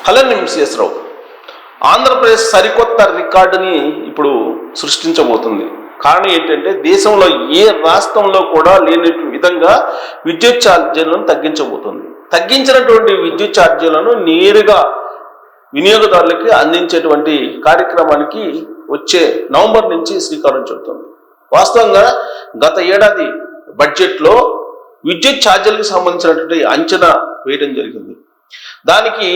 Holland MCS రావు ఆంధ్రప్రదేశ్ సరికొత్త రికార్డుని ఇప్పుడు సృష్టించబోతుంది. కారణం ఏంటంటే దేశంలో ఏ రాష్ట్రంలో కూడా లేని విధంగా విద్యుత్ ఛార్జీలను తగ్గించబోతుంది. తగ్గించినటువంటి విద్యుత్ ఛార్జీలను నేరుగా వినియోగదారులకి అందించేటువంటి కార్యక్రమానికి వచ్చే నవంబర్ నుంచి శ్రీకారం చుడుతుంది. వాస్తవంగా గత ఏడాది బడ్జెట్లో విద్యుత్ ఛార్జీలకు సంబంధించినటువంటి అంచనా వేయడం జరిగింది. దానికి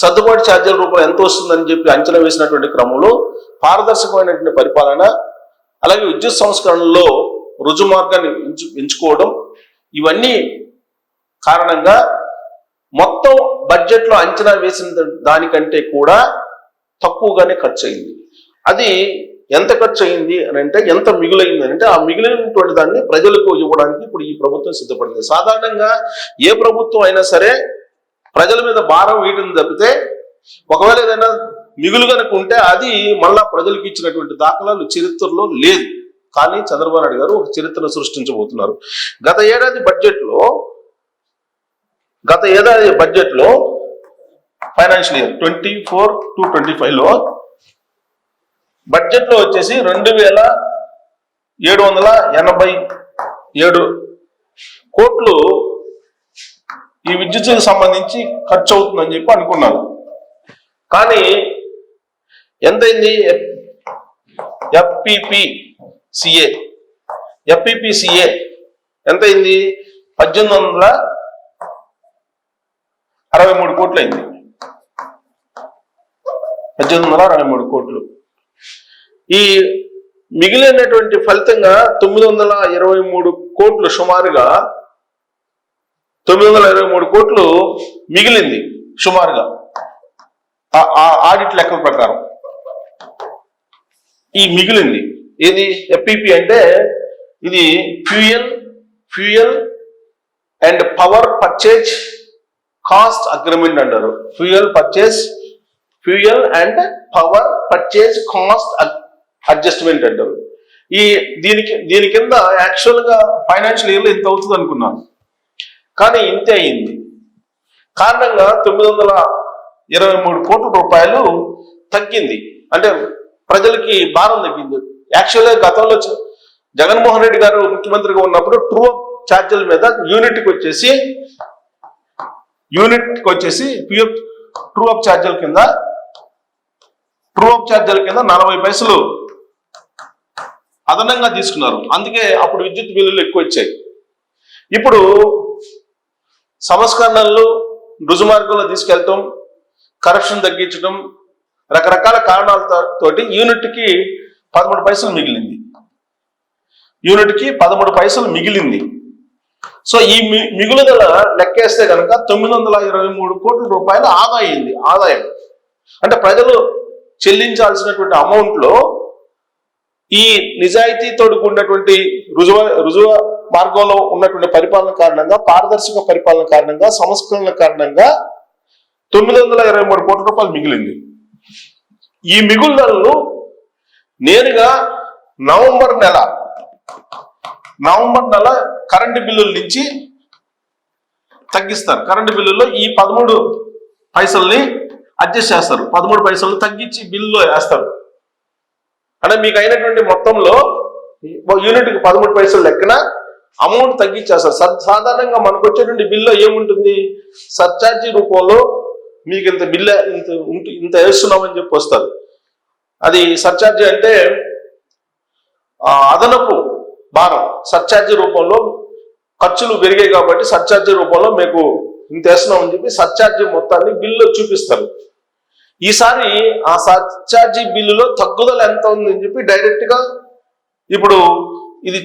సర్దుబాటు ఛార్జీల రూపంలో ఎంత వస్తుందని చెప్పి అంచనా వేసినటువంటి క్రమంలో పారదర్శకమైనటువంటి పరిపాలన, అలాగే విద్యుత్ సంస్కరణలో రుజుమార్గాన్ని ఎంచుకోవడం, ఇవన్నీ కారణంగా మొత్తం బడ్జెట్లో అంచనా వేసిన దానికంటే కూడా తక్కువగానే ఖర్చు అయింది. అది ఎంత ఖర్చు అయింది అని అంటే, ఎంత మిగులైంది అంటే, ఆ మిగిలినటువంటి దాన్ని ప్రజలకు ఇవ్వడానికి ఇప్పుడు ఈ ప్రభుత్వం సిద్ధపడింది. సాధారణంగా ఏ ప్రభుత్వం అయినా సరే ప్రజల మీద భారం వేయడం తప్పితే ఒకవేళ ఏదైనా మిగులు కనుక ఉంటే అది మళ్ళా ప్రజలకు ఇచ్చినటువంటి దాఖలాలు చరిత్రలో లేదు. కానీ చంద్రబాబు నాయుడు గారు ఒక చరిత్రను సృష్టించబోతున్నారు. గత ఏడాది బడ్జెట్లో ఫైనాన్షియల్ ఇయర్ 24-25లో బడ్జెట్లో వచ్చేసి 2787 కోట్లు ఈ విద్యుత్తుకు సంబంధించి ఖర్చు అవుతుందని చెప్పి అనుకున్నారు. కానీ ఎంతైంది? ఎఫ్పిపిసిఏ ఎంతైంది? 1863 కోట్లు అయింది. 1863 కోట్లు. ఈ మిగిలినటువంటి ఫలితంగా 923 కోట్లు, సుమారుగా 923 కోట్లు మిగిలింది సుమారుగా ఆడిట్ లెక్కల ప్రకారం. ఈ మిగిలింది ఏది? ఎఫ్పిపి అంటే ఇది fuel and power purchase cost agreement అంటారు. Fuel and power purchase cost adjustment అంటారు. దీని కింద యాక్చువల్గా ఫైనాన్షియల్ ఇయర్లో ఇంత అవుతుంది అనుకున్నాను, కానీ ఇంతే అయింది. కారణంగా 923 కోట్ల రూపాయలు తగ్గింది. అంటే ప్రజలకి భారం తగ్గింది. యాక్చువల్గా గతంలో జగన్మోహన్ రెడ్డి గారు ముఖ్యమంత్రిగా ఉన్నప్పుడు ట్రూ అప్ ఛార్జీల మీద యూనిట్కి వచ్చేసి ట్రూ అప్ ఛార్జీల కింద 40 పైసలు అదనంగా తీసుకున్నారు. అందుకే అప్పుడు విద్యుత్ బిల్లులు ఎక్కువ వచ్చాయి. ఇప్పుడు సంస్కరణలు రుజుమార్గంలో తీసుకెళ్ళటం, కరప్షన్ తగ్గించడం, రకరకాల కారణాలతోటి యూనిట్కి 13 పైసలు మిగిలింది. సో ఈ మిగులుదల లెక్కేస్తే కనుక 923 కోట్ల రూపాయలు ఆదాయం. అంటే ప్రజలు చెల్లించాల్సినటువంటి అమౌంట్లో ఈ నిజాయితీతో కూడినటువంటి రుజువ మార్గంలో ఉన్నటువంటి పరిపాలన కారణంగా, పారదర్శక పరిపాలన కారణంగా, సంస్కరణల కారణంగా 923 కోట్ల రూపాయలు మిగిలింది. ఈ మిగులుదలను నేరుగా నవంబర్ నెల కరెంటు బిల్లుల నుంచి తగ్గిస్తారు. కరెంటు బిల్లుల్లో ఈ 13 పైసల్ని అడ్జస్ట్ చేస్తారు. 13 పైసలు తగ్గించి బిల్లులో వేస్తారు. అంటే మీకు అయినటువంటి మొత్తంలో యూనిట్కి 13 పైసలు లెక్కన అమౌంట్ తగ్గించేస్తారు. సాధారణంగా మనకు వచ్చేటువంటి బిల్లు ఏముంటుంది? సర్ఛార్జీ రూపంలో మీకు ఇంత వేస్తున్నామని చెప్పి వస్తారు. అది సర్ఛార్జీ అంటే అదనపు భారం. సర్ఛార్జీ రూపంలో ఖర్చులు పెరిగాయి కాబట్టి సర్ఛార్జీ రూపంలో మీకు ఇంత వేస్తున్నామని చెప్పి సర్ఛార్జీ మొత్తాన్ని బిల్లులో చూపిస్తారు. ఈసారి ఆ సర్ఛార్జీ బిల్లులో తగ్గుదల ఎంత ఉందని చెప్పి డైరెక్ట్గా ఇప్పుడు ఇది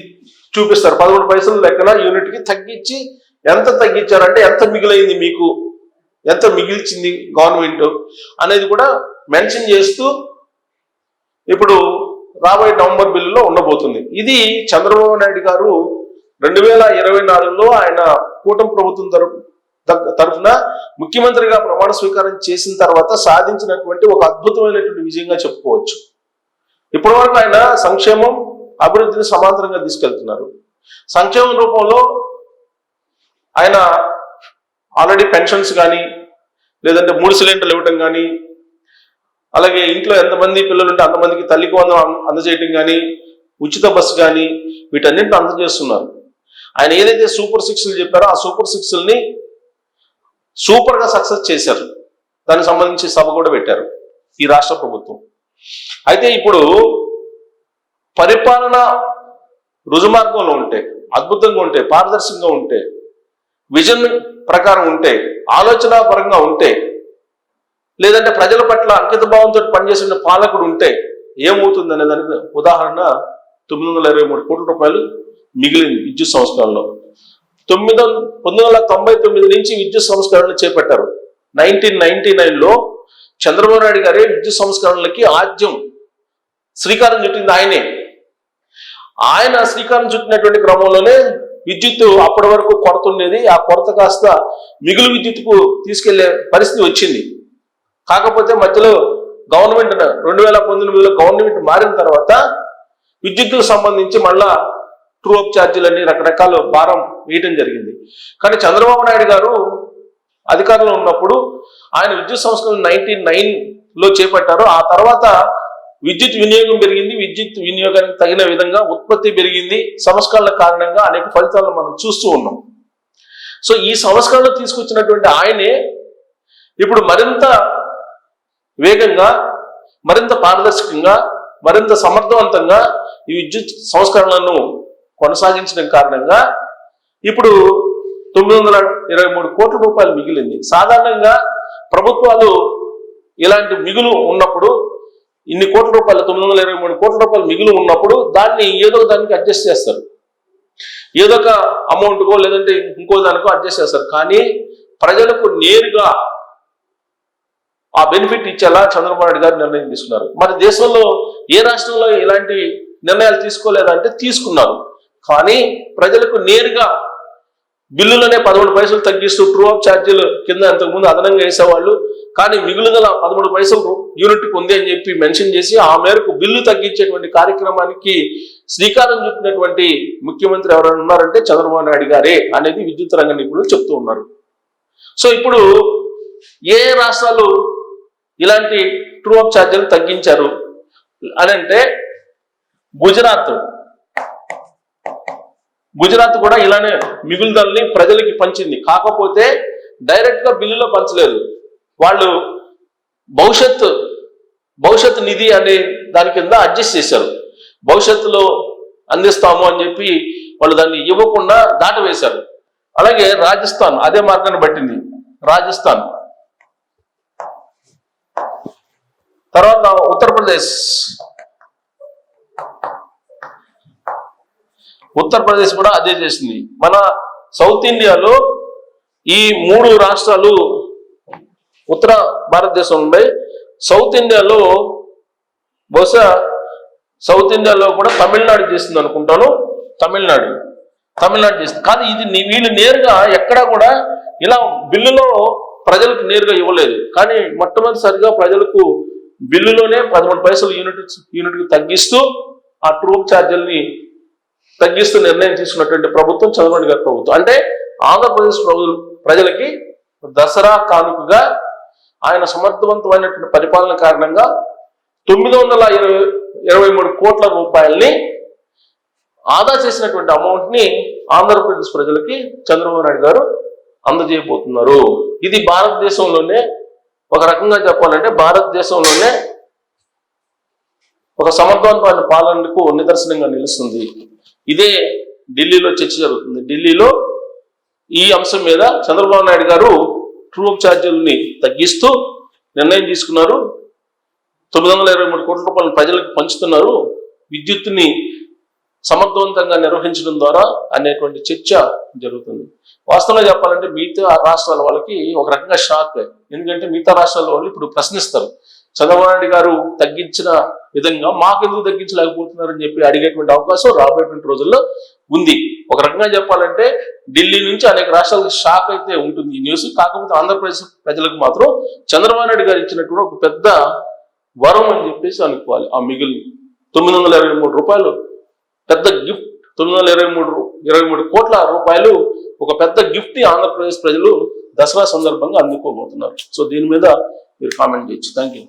చూపిస్తారు. 13 పైసలు లెక్కన యూనిట్కి తగ్గించి ఎంత తగ్గించారంటే, ఎంత మిగిలింది, మీకు ఎంత మిగిల్చింది గవర్నమెంట్ అనేది కూడా మెన్షన్ చేస్తూ ఇప్పుడు రాబోయే నవంబర్ బిల్లులో ఉండబోతుంది. ఇది చంద్రబాబు నాయుడు గారు 2024లో ఆయన కూటమి ప్రభుత్వం తరఫున ముఖ్యమంత్రిగా ప్రమాణ స్వీకారం చేసిన తర్వాత సాధించినటువంటి ఒక అద్భుతమైనటువంటి విజయంగా చెప్పుకోవచ్చు. ఇప్పటివరకు ఆయన సంక్షేమం, అభివృద్ధిని సమాంతరంగా తీసుకెళ్తున్నారు. సంక్షేమం రూపంలో ఆయన ఆల్రెడీ పెన్షన్స్ కానీ, లేదంటే 3 సిలిండర్లు ఇవ్వటం కానీ, అలాగే ఇంట్లో ఎంతమంది పిల్లలు ఉంటే అంతమందికి తల్లికి వందనం అందజేయటం కానీ, ఉచిత బస్సు కానీ, వీటన్నింటిని అందజేస్తున్నారు. ఆయన ఏదైతే సూపర్ 6లు చెప్పారో ఆ సూపర్ 6ల్ని సూపర్గా సక్సెస్ చేశారు. దానికి సంబంధించి సభ కూడా పెట్టారు ఈ రాష్ట్ర ప్రభుత్వం. అయితే ఇప్పుడు పరిపాలన రుజుమార్గంలో ఉంటే, అద్భుతంగా ఉంటే, పారదర్శకంగా ఉంటే, విజన్ ప్రకారం ఉంటే, ఆలోచన పరంగా ఉంటే, లేదంటే ప్రజల పట్ల అంకిత భావంతో పనిచేసిన పాలకుడు ఉంటే ఏమవుతుంది అనే దానికి ఉదాహరణ 923 కోట్ల రూపాయలు మిగిలింది విద్యుత్ సంస్కరణలో. 1999 నుంచి విద్యుత్ సంస్కరణలు చేపట్టారు. 1999లో చంద్రబాబు నాయుడు గారే విద్యుత్ సంస్కరణలకి ఆద్యం శ్రీకారం చుట్టింది ఆయనే. ఆయన శ్రీకారం చుట్టినటువంటి క్రమంలోనే విద్యుత్ అప్పటి వరకు కొరత ఉండేది. ఆ కొరత కాస్త మిగులు విద్యుత్కు తీసుకెళ్లే పరిస్థితి వచ్చింది. కాకపోతే మధ్యలో గవర్నమెంట్ 2019లో గవర్నమెంట్ మారిన తర్వాత విద్యుత్తుకు సంబంధించి మళ్ళా ట్రూ అప్ ఛార్జీలన్నీ రకరకాల భారం వేయటం జరిగింది. కానీ చంద్రబాబు నాయుడు గారు అధికారంలో ఉన్నప్పుడు ఆయన విద్యుత్ సంస్కరణ 1999లో చేపట్టారు. ఆ తర్వాత విద్యుత్ వినియోగం పెరిగింది, విద్యుత్ వినియోగానికి తగిన విధంగా ఉత్పత్తి పెరిగింది. సంస్కరణల కారణంగా అనేక ఫలితాలను మనం చూస్తూ ఉన్నాం. సో ఈ సంస్కరణలు తీసుకొచ్చినటువంటి ఆయనే ఇప్పుడు మరింత వేగంగా, మరింత పారదర్శకంగా, మరింత సమర్థవంతంగా ఈ విద్యుత్ సంస్కరణలను కొనసాగించడం కారణంగా ఇప్పుడు 923 కోట్ల రూపాయలు మిగిలింది. సాధారణంగా ప్రభుత్వాలు ఇలాంటి మిగులు ఉన్నప్పుడు, ఇన్ని కోట్ల రూపాయలు 923 కోట్ల రూపాయలు మిగులు ఉన్నప్పుడు దాన్ని ఏదో దానికి అడ్జస్ట్ చేస్తారు, ఏదో ఒక అమౌంట్కో లేదంటే ఇంకో దానికో అడ్జస్ట్ చేస్తారు. కానీ ప్రజలకు నేరుగా ఆ బెనిఫిట్ ఇచ్చేలా చంద్రబాబు నాయుడు గారు నిర్ణయం తీసుకున్నారు. మరి దేశంలో ఏ రాష్ట్రంలో ఇలాంటి నిర్ణయాలు తీసుకోలేదంటే తీసుకున్నారు. కానీ ప్రజలకు నేరుగా బిల్లులోనే 13 పైసలు తగ్గిస్తూ ట్రూ అప్ ఛార్జీలు కింద అంతకుముందు అదనంగా వేసేవాళ్ళు, కానీ మిగులుదల 13 పైసలు యూనిట్కి ఉంది అని చెప్పి మెన్షన్ చేసి ఆ మేరకు బిల్లు తగ్గించేటువంటి కార్యక్రమానికి శ్రీకారం చుట్టినటువంటి ముఖ్యమంత్రి ఎవరైనా ఉన్నారంటే చంద్రబాబు నాయుడు గారే అనేది విద్యుత్ రంగ నిపుణులు చెప్తూ ఉన్నారు. సో ఇప్పుడు ఏ రాష్ట్రాలు ఇలాంటి ట్రూ అప్ ఛార్జీలు తగ్గించారు అని అంటే గుజరాత్ కూడా ఇలానే మిగులుదలని ప్రజలకి పంచింది. కాకపోతే డైరెక్ట్ గా బిల్లులో పంచలేదు. వాళ్ళు భవిష్యత్ నిధి అనే దాని కింద అడ్జస్ట్ చేశారు. భవిష్యత్తులో అందిస్తాము అని చెప్పి వాళ్ళు దాన్ని ఇవ్వకుండా దాటవేశారు. అలాగే రాజస్థాన్ అదే మార్గాన్ని పట్టింది. రాజస్థాన్ తర్వాత ఉత్తరప్రదేశ్ కూడా అదే చేసింది. మన సౌత్ ఇండియాలో ఈ 3 రాష్ట్రాలు ఉత్తర భారతదేశంలో ఉన్నాయి. సౌత్ ఇండియాలో బహుశా సౌత్ ఇండియాలో కూడా తమిళనాడు చేస్తుంది అనుకుంటాను. తమిళనాడు చేస్తుంది. కాదు, ఇది వీళ్ళు నేరుగా ఎక్కడా కూడా ఇలా బిల్లులో ప్రజలకు నేరుగా ఇవ్వలేదు. కానీ మొట్టమొదటిసారిగా ప్రజలకు బిల్లులోనే 13 పైసలు యూనిట్కి తగ్గిస్తూ ఆ ట్రూ అప్ ఛార్జీలని తగ్గిస్తూ నిర్ణయం తీసుకున్నటువంటి ప్రభుత్వం చంద్రబాబు గారి ప్రభుత్వం. అంటే ఆంధ్రప్రదేశ్ ప్రజలకి దసరా కానుకగా ఆయన సమర్థవంతమైనటువంటి పరిపాలన కారణంగా 923 కోట్ల రూపాయల్ని ఆదా చేసినటువంటి అమౌంట్ ని ఆంధ్రప్రదేశ్ ప్రజలకి చంద్రబాబు నాయుడు గారు అందజేయబోతున్నారు. ఇది భారతదేశంలోనే ఒక రకంగా చెప్పాలంటే భారతదేశంలోనే ఒక సమర్థవంతమైన పాలనకు నిదర్శనంగా నిలుస్తుంది. ఇదే ఢిల్లీలో చర్చ జరుగుతుంది. ఢిల్లీలో ఈ అంశం మీద చంద్రబాబు నాయుడు గారు ట్రూ అప్ ఛార్జీలని తగ్గిస్తూ నిర్ణయం తీసుకున్నారు. 923 కోట్ల రూపాయలు ప్రజలకు పంచుతున్నారు. విద్యుత్తుని సమర్థవంతంగా నిర్వహించడం ద్వారా అనేటువంటి చర్చ జరుగుతుంది. వాస్తవంగా చెప్పాలంటే మిగతా రాష్ట్రాల వాళ్ళకి ఒక రకంగా షాక్. ఎందుకంటే మిగతా రాష్ట్రాల వాళ్ళు ఇప్పుడు ప్రశ్నిస్తారు, చంద్రబాబు నాయుడు గారు తగ్గించిన విధంగా మాకెందుకు తగ్గించలేకపోతున్నారని చెప్పి అడిగేటువంటి అవకాశం రాబోయేటువంటి రోజుల్లో ఉంది. ఒక రకంగా చెప్పాలంటే ఢిల్లీ నుంచి అనేక రాష్ట్రాలకు షాక్ అయితే ఉంటుంది ఈ న్యూస్. కాకపోతే ఆంధ్రప్రదేశ్ ప్రజలకు మాత్రం చంద్రబాబు నాయుడు గారు ఇచ్చినటువంటి ఒక పెద్ద వరం అని చెప్పేసి అనుకోవాలి. ఆ మిగిలిన 923 రూపాయలు పెద్ద గిఫ్ట్. 923 కోట్ల రూపాయలు ఒక పెద్ద గిఫ్ట్ ని ఆంధ్రప్రదేశ్ ప్రజలు దసరా సందర్భంగా అందుకోబోతున్నారు. సో దీని మీద మీరు కామెంట్ చేయొచ్చు. Thank you.